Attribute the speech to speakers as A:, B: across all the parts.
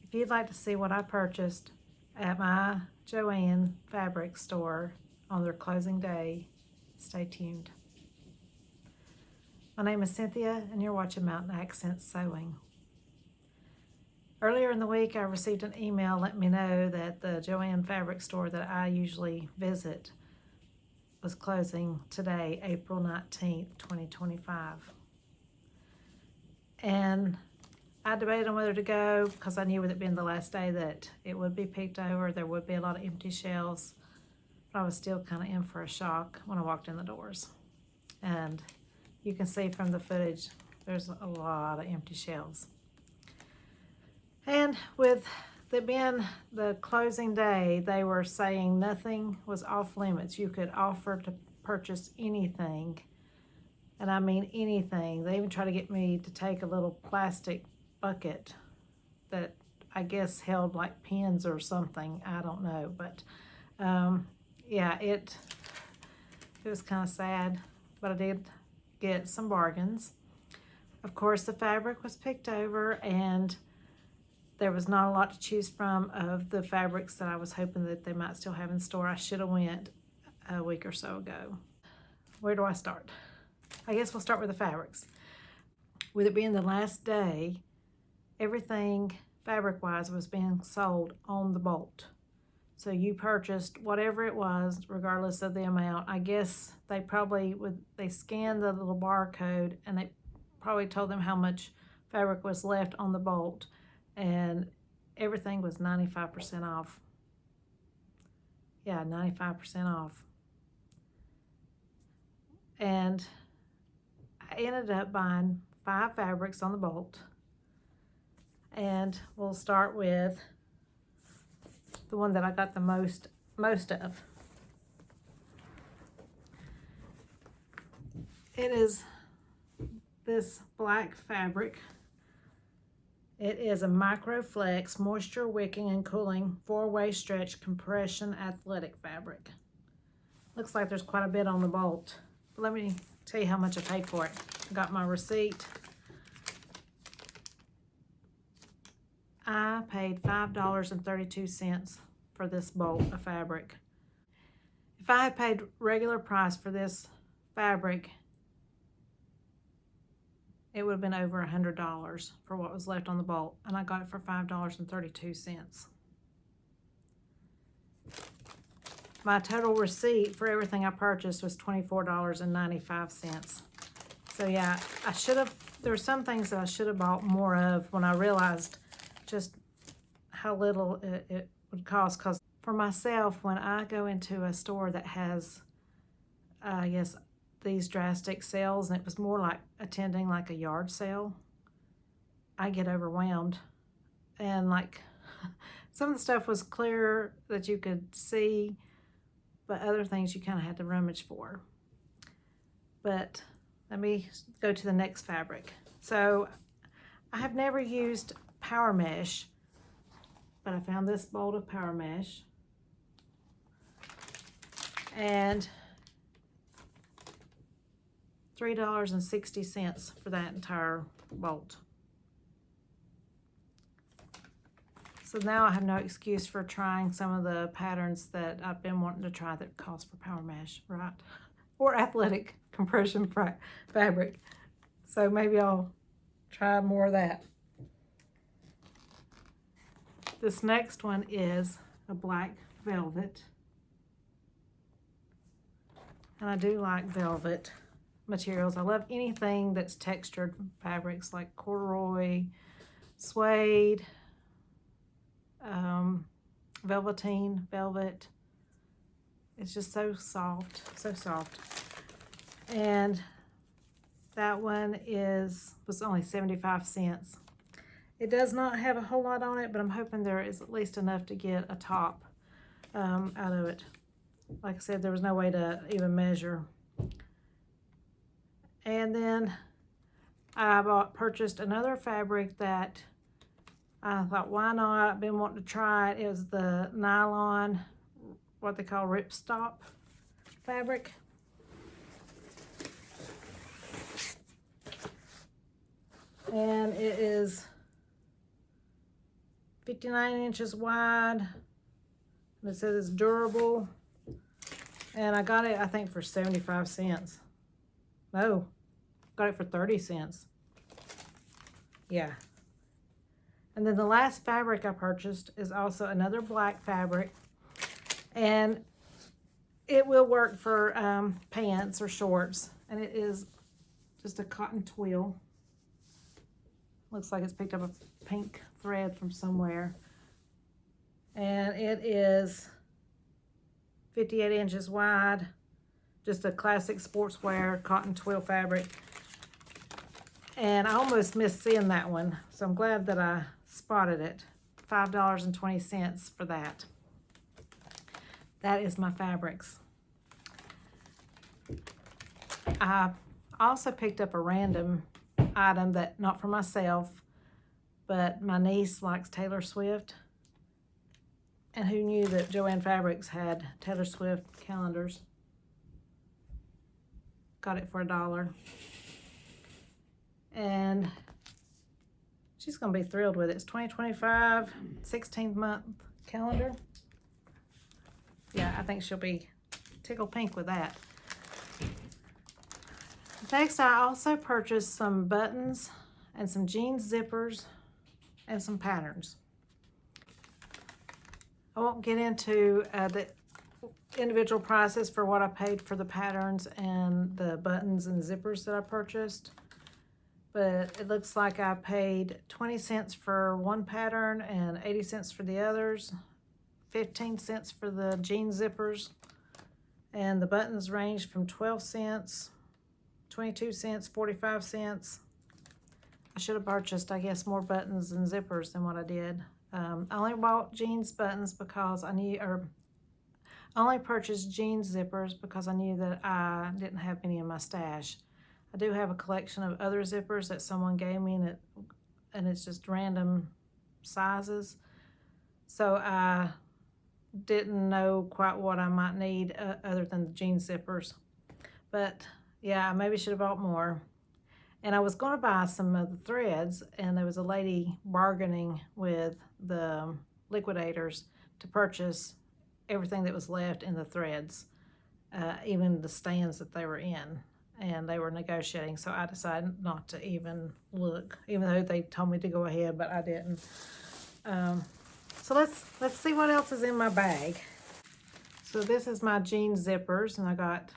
A: If you'd like to see what I purchased at my JoAnn Fabrics store on their closing day, stay tuned. My name is Cynthia, and you're watching Mountain Accent Sewing. Earlier in the week, I received an email letting me know that the JoAnn Fabrics store that I usually visit was closing today, April 19th, 2025. And I debated on whether to go because I knew with it being the last day that it would be picked over. There would be a lot of empty shelves. But I was still kind of in for a shock when I walked in the doors. And you can see from the footage, there's a lot of empty shelves. And with it being the closing day, they were saying nothing was off limits. You could offer to purchase anything. And I mean anything. They even tried to get me to take a little plastic bucket that I guess held like pins or something. I don't know. But yeah, it was kind of sad. But I did get some bargains. Of course, the fabric was picked over, and there was not a lot to choose from of the fabrics that I was hoping that they might still have in store. I should have went a week or so ago. Where do I start? I guess we'll start with the fabrics. With it being the last day, everything fabric-wise was being sold on the bolt. So you purchased whatever it was, regardless of the amount. I guess they probably they scanned the little barcode, and they probably told them how much fabric was left on the bolt, and everything was 95% off. Yeah, 95% off. And I ended up buying 5 fabrics on the bolt. And we'll start with the one that I got the most of. It is this black fabric. It is a Microflex moisture wicking and cooling 4-way stretch compression athletic fabric. Looks like there's quite a bit on the bolt. But let me tell you how much I paid for it. I got my receipt. I paid $5.32 for this bolt of fabric. If I had paid regular price for this fabric, it would have been over $100 for what was left on the bolt, and I got it for $5.32. My total receipt for everything I purchased was $24.95. So yeah, there were some things that I should have bought more of when I realized just how little it would cost. Because for myself, when I go into a store that has, I guess, these drastic sales, and it was more like attending like a yard sale, I get overwhelmed. And like some of the stuff was clear that you could see, but other things you kind of had to rummage for. But let me go to the next fabric. So I have never used power mesh, but I found this bolt of power mesh, and $3.60 for that entire bolt. So now I have no excuse for trying some of the patterns that I've been wanting to try that cost for power mesh, right? Or athletic compression fabric. So maybe I'll try more of that. This next one is a black velvet. And I do like velvet materials. I love anything that's textured fabrics like corduroy, suede, velveteen, velvet. It's just so soft, so soft. And that one was only 75 cents. It does not have a whole lot on it, but I'm hoping there is at least enough to get a top out of it. Like I said, there was no way to even measure. And then I purchased another fabric that I thought, why not? I've been wanting to try it. It was the nylon, what they call ripstop fabric. And it is 59 inches wide. And it says it's durable. And I got it, I think, for 75 cents. No, got it for 30 cents. Yeah. And then the last fabric I purchased is also another black fabric. And it will work for pants or shorts. And it is just a cotton twill. Looks like it's picked up a pink thread from somewhere. And it is 58 inches wide. Just a classic sportswear cotton twill fabric. And I almost missed seeing that one. So I'm glad that I spotted it. $5.20 for that. That is my fabrics. I also picked up a random item that, not for myself, but my niece likes Taylor Swift. And who knew that JoAnn Fabrics had Taylor Swift calendars? Got it for $1. And she's going to be thrilled with it. It's 2025, 16th month calendar. Yeah, I think she'll be tickled pink with that. Next, I also purchased some buttons and some jeans zippers and some patterns. I won't get into the individual prices for what I paid for the patterns and the buttons and zippers that I purchased. But it looks like I paid 20 cents for one pattern and 80 cents for the others, 15 cents for the jean zippers, and the buttons ranged from 12 cents, 22 cents, 45 cents. I should have purchased, I guess, more buttons and zippers than what I did. I only bought jeans buttons because I knew, or I only purchased jeans zippers because I knew that I didn't have any in my stash. I do have a collection of other zippers that someone gave me, and it's just random sizes. So I didn't know quite what I might need other than the jean zippers. But yeah, I maybe should have bought more. And I was going to buy some of the threads, and there was a lady bargaining with the liquidators to purchase everything that was left in the threads, even the stands that they were in. And they were negotiating, so I decided not to even look, even though they told me to go ahead, but I didn't. So let's see what else is in my bag. So this is my jean zippers, and I got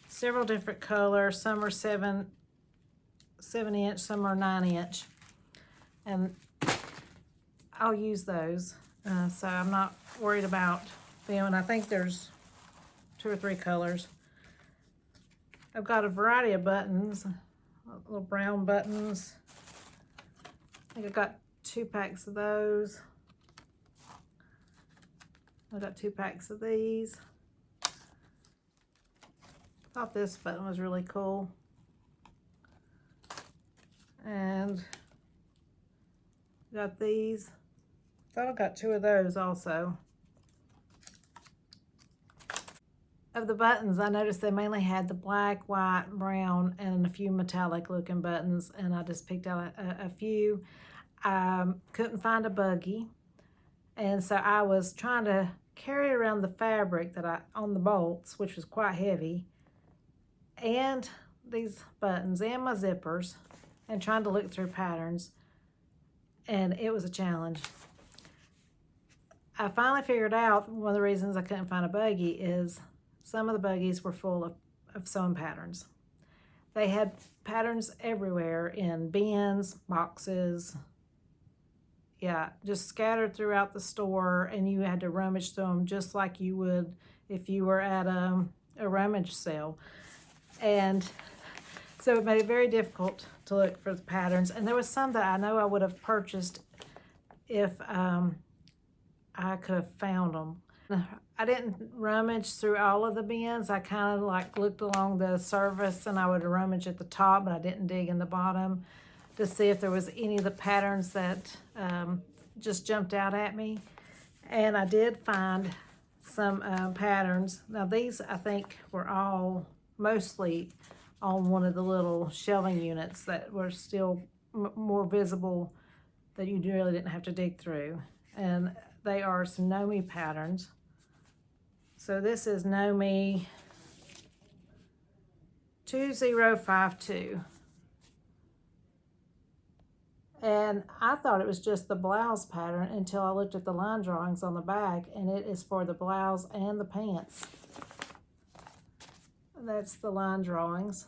A: several different colors. Some are 7 inch, some are 9 inch, and I'll use those. So I'm not worried about them, and I think there's 2 or 3 colors. I've got a variety of buttons, little brown buttons. I think I've got 2 packs of those. I've got 2 packs of these. Thought this button was really cool. And got these. Thought I got 2 of those also. Of the buttons, I noticed they mainly had the black, white, brown, and a few metallic looking buttons, and I just picked out a few. I couldn't find a buggy, and so I was trying to carry around the fabric that on the bolts, which was quite heavy, and these buttons and my zippers, and trying to look through patterns, and it was a challenge. I finally figured out one of the reasons I couldn't find a buggy is some of the buggies were full of sewing patterns. They had patterns everywhere in bins, boxes, yeah, just scattered throughout the store, and you had to rummage through them just like you would if you were at a rummage sale. And so it made it very difficult to look for the patterns. And there was some that I know I would have purchased if I could have found them. I didn't rummage through all of the bins. I kind of like looked along the surface, and I would rummage at the top, but I didn't dig in the bottom to see if there was any of the patterns that just jumped out at me. And I did find some patterns. Now these, I think, were all mostly on one of the little shelving units that were still more visible, that you really didn't have to dig through. and they are some Know Me patterns. So this is Know Me 2052. And I thought it was just the blouse pattern until I looked at the line drawings on the back, and it is for the blouse and the pants. That's the line drawings.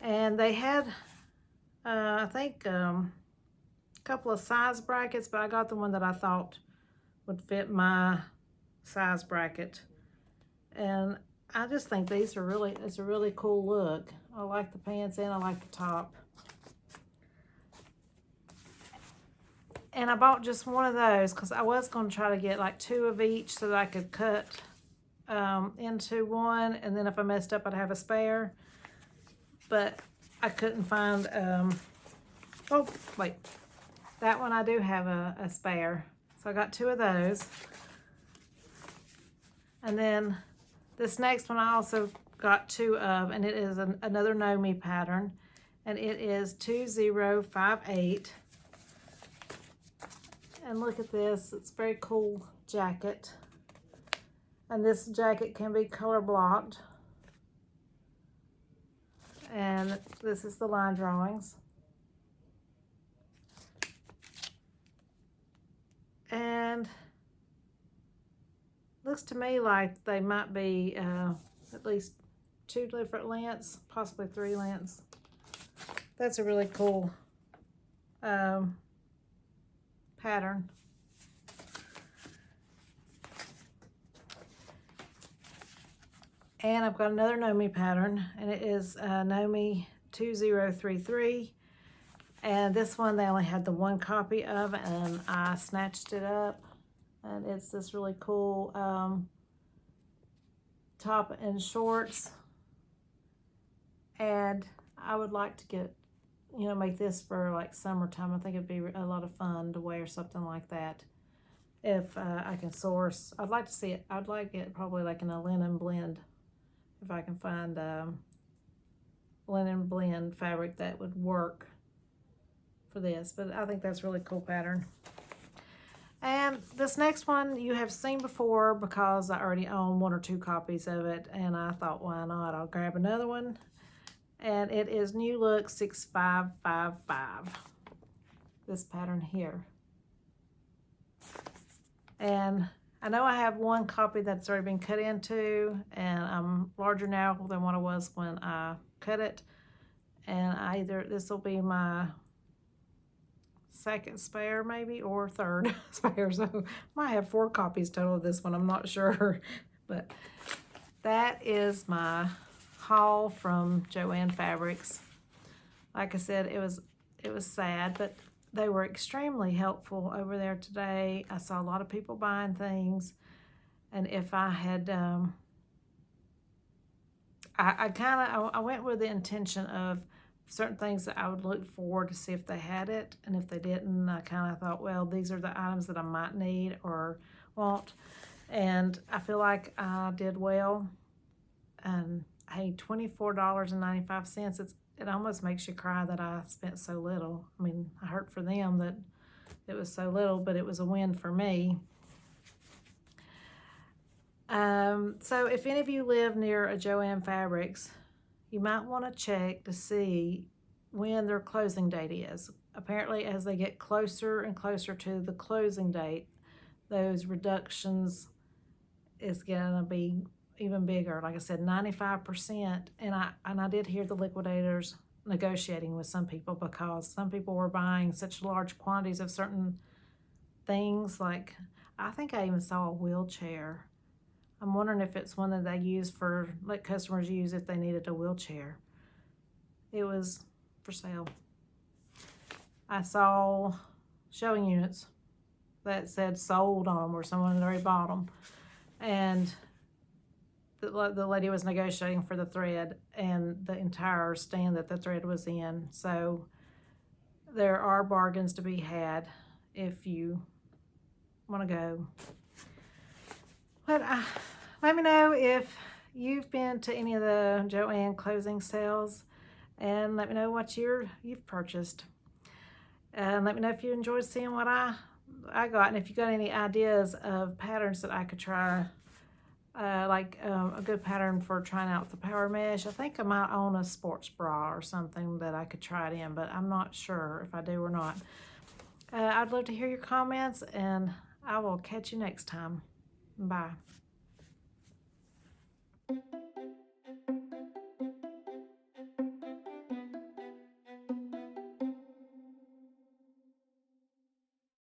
A: And they had, I think, a couple of size brackets, but I got the one that I thought would fit my size bracket. And I just think these are really, it's a really cool look. I like the pants and I like the top. And I bought just one of those because I was going to try to get like 2 of each so that I could cut into one, and then if I messed up I'd have a spare. But I couldn't find, oh wait, that one I do have a spare. So I got 2 of those. And then this next one I also got 2 of, and it is another Know Me pattern, and it is 2058. And look at this, it's a very cool jacket. And this jacket can be color blocked. And this is the line drawings. And looks to me like they might be at least 2 different lengths, possibly 3 lengths. That's a really cool pattern. And I've got another Know Me pattern, and it is Know Me 2033. And this one they only had the 1 copy of, and I snatched it up. And it's this really cool top and shorts. And I would like to get, you know, make this for like summertime. I think it'd be a lot of fun to wear something like that. If I can source, I'd like to see it, I'd like it probably like in a linen blend. If I can find linen blend fabric that would work for this. But I think that's a really cool pattern. And this next one you have seen before because I already own 1 or 2 copies of it, and I thought, why not? I'll grab another one. And it is New Look 6555. This pattern here. And I know I have 1 copy that's already been cut into, and I'm larger now than what I was when I cut it. And this will be my 2nd spare maybe, or 3rd spare. So I might have 4 copies total of this one, I'm not sure. But that is my haul from JoAnn Fabrics. Like I said, it was sad, but they were extremely helpful over there today. I saw a lot of people buying things, and if I had, I went with the intention of certain things that I would look for to see if they had it, and if they didn't, I kind of thought, well, these are the items that I might need or want, and I feel like I did well. And hey, $24.95. It almost makes you cry that I spent so little. I mean, I hurt for them that it was so little, but it was a win for me. So if any of you live near a JoAnn Fabrics, you might want to check to see when their closing date is. Apparently, as they get closer and closer to the closing date, those reductions is going to be even bigger. Like I said, 95%. And I did hear the liquidators negotiating with some people because some people were buying such large quantities of certain things. Like, I think I even saw a wheelchair. I'm wondering if it's one that they use let customers use if they needed a wheelchair. It was for sale. I saw showing units that said sold on them, or someone had already bought them. And the lady was negotiating for the thread and the entire stand that the thread was in. So there are bargains to be had if you want to go. But let me know if you've been to any of the JoAnn closing sales, and let me know what you've purchased. And let me know if you enjoyed seeing what I got, and if you got any ideas of patterns that I could try. A good pattern for trying out the power mesh. I think I might own a sports bra or something that I could try it in, but I'm not sure if I do or not. I'd love to hear your comments, and I will catch you next time. Bye.